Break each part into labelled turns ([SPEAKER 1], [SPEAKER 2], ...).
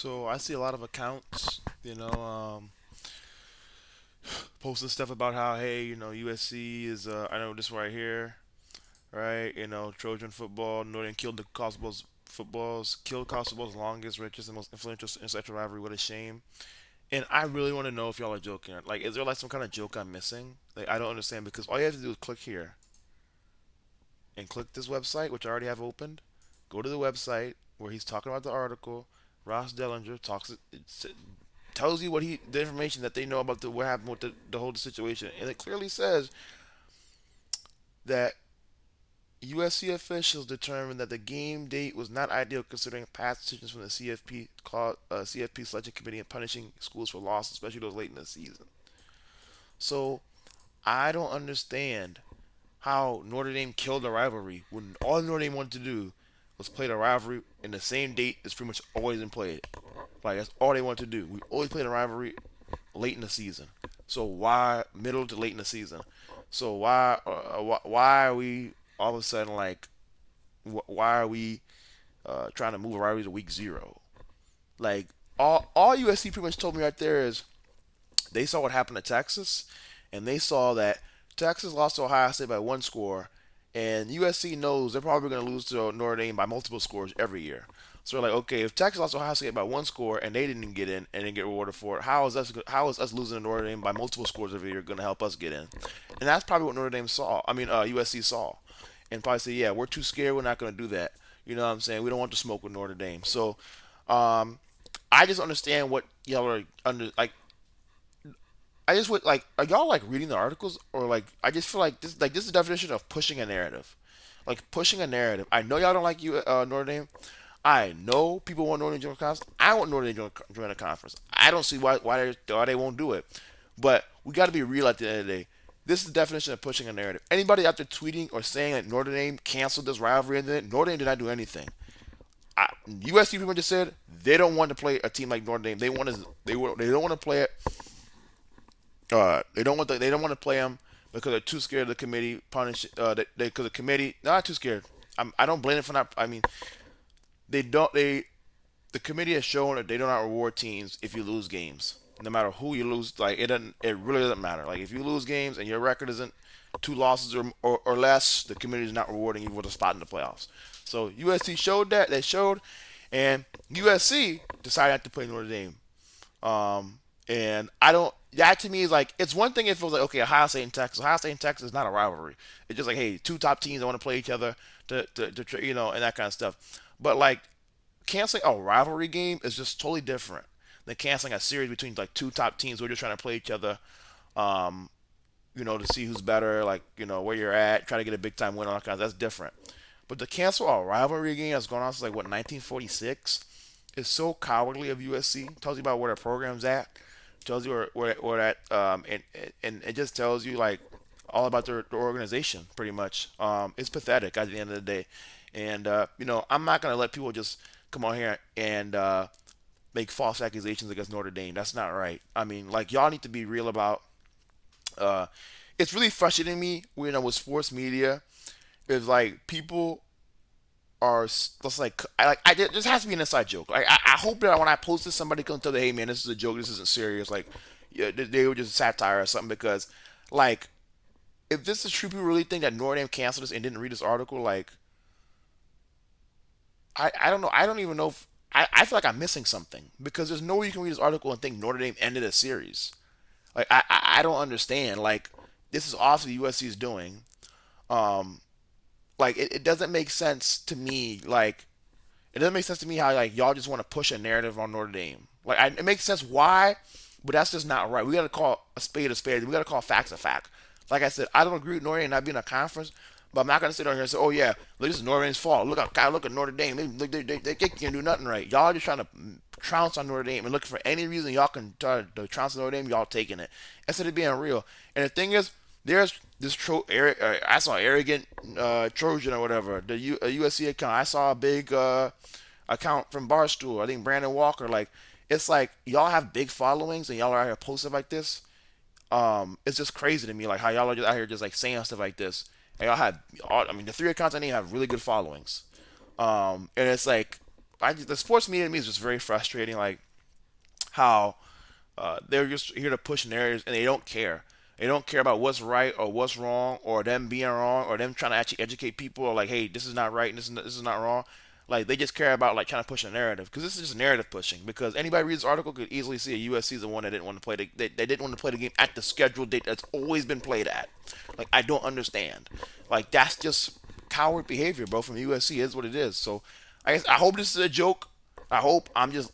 [SPEAKER 1] So I see a lot of accounts, posting stuff about how, hey, USC is, I know this right here, right? Trojan football, Notre Dame killed the Cosmos footballs, killed Cosmos' longest, richest, and most influential intellectual rivalry. What a shame. And I really want to know if y'all are joking. Like, is there like some kind of joke I'm missing? Like, I don't understand because all you have to do is click here and click this website, which I already have opened. Go to the website where he's talking about the article. Ross Dellinger tells you the information that they know about what happened with the whole situation, and it clearly says that USC officials determined that the game date was not ideal considering past decisions from the CFP selection committee in punishing schools for losses, especially those late in the season. So I don't understand how Notre Dame killed the rivalry when all Notre Dame wanted to do was play the rivalry in the same date that's pretty much always been played. Like that's all they want to do. We always play the rivalry late in the season. So why middle to late in the season? So why are we all of a sudden like why are we trying to move a rivalry to week 0? Like all USC pretty much told me right there is they saw what happened to Texas, and they saw that Texas lost to Ohio State by one score, and USC knows they're probably going to lose to Notre Dame by multiple scores every year. So they're like, okay, if Texas lost to Ohio State by one score and they didn't get in and didn't get rewarded for it, how is us losing to Notre Dame by multiple scores every year going to help us get in? And that's probably what Notre Dame saw. I mean, USC saw, and probably say, yeah, we're too scared. We're not going to do that. You know what I'm saying? We don't want to smoke with Notre Dame. So, um, I just understand what y'all are under like I just would like, are y'all like reading the articles or like? I just feel like this is the definition of pushing a narrative, like pushing a narrative. I know y'all don't like Notre Dame. I know people want Notre Dame to join the conference. I want Notre Dame to join the conference. I don't see why they won't do it, but we got to be real at the end of the day. This is the definition of pushing a narrative. Anybody out there tweeting or saying that Notre Dame canceled this rivalry and then Notre Dame did not do anything. USC people just said they don't want to play a team like Notre Dame. They don't want to play it. They don't want to play them because they're too scared of the committee punish. Because the committee not too scared. I don't blame them for not. I mean, they don't. The committee has shown that they do not reward teams if you lose games, no matter who you lose. Like it doesn't. It really doesn't matter. Like if you lose games and your record isn't two losses or less, the committee is not rewarding you with a spot in the playoffs. So USC showed that. They showed, and USC decided not to play Notre Dame. And I don't. That to me is like it's one thing if it was like okay, Ohio State and Texas. Ohio State and Texas is not a rivalry. It's just like hey, two top teams that want to play each other and that kind of stuff. But like canceling a rivalry game is just totally different than canceling a series between like two top teams who are just trying to play each other. Um, to see who's better, like where you're at, try to get a big time win, all that kind of. That's different. But to cancel a rivalry game that's going on since like what 1946 is so cowardly of USC. Tells you about where their program's at. Tells you where that and it just tells you like all about their organization pretty much. It's pathetic at the end of the day, and I'm not gonna let people just come on here and make false accusations against Notre Dame. That's not right. I mean, like y'all need to be real about. Uh, it's really frustrating me with sports media. Is like people are just like this has to be an inside joke. Like I hope that when I post this, somebody can tell me, hey man, this is a joke. This isn't serious. Like yeah, they were just satire or something because like if this is true, people really think that Notre Dame canceled this and didn't read this article. Like I don't know. I don't even know if I feel like I'm missing something because there's no way you can read this article and think Notre Dame ended a series. Like I don't understand. Like this is obviously USC is doing. Um, like it doesn't make sense to me. Like it doesn't make sense to me how like y'all just want to push a narrative on Notre Dame. Like it makes sense why, but that's just not right. We got to call a spade a spade. We got to call facts a fact. Like I said, I don't agree with Notre Dame not being a conference, but I'm not gonna sit on here and say, "Oh yeah, look, this is Notre Dame's fault. Look at Notre Dame. They can't do nothing right. Y'all just trying to trounce on Notre Dame and looking for any reason y'all can try to trounce on Notre Dame. Y'all taking it instead of being real. And the thing is, there's this I saw arrogant Trojan or whatever a USC account. I saw a big account from Barstool. I think Brandon Walker. Like it's like y'all have big followings and y'all are out here posting like this. It's just crazy to me, like how y'all are just out here just like saying stuff like this. And y'all have, I mean, the three accounts I need have really good followings. And it's like the sports media to me is just very frustrating. Like how they're just here to push narratives and they don't care. They don't care about what's right or what's wrong or them being wrong or them trying to actually educate people or like, hey, this is not right and this is not wrong. Like they just care about like trying to push a narrative because this is just narrative pushing. Because anybody reads the article could easily see a USC is the one that didn't want to play they didn't want to play the game at the scheduled date that's always been played at. Like I don't understand. Like that's just coward behavior, bro. From USC is what it is. So I hope this is a joke. I hope I'm just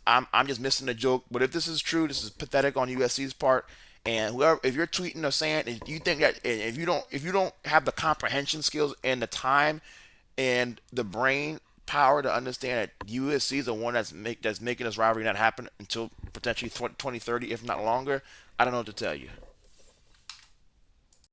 [SPEAKER 1] missing the joke. But if this is true, this is pathetic on USC's part. And whoever, if you're tweeting or saying, if you think that, if you don't have the comprehension skills and the time and the brain power to understand that USC is the one that's making this rivalry not happen until potentially 2030, if not longer, I don't know what to tell you.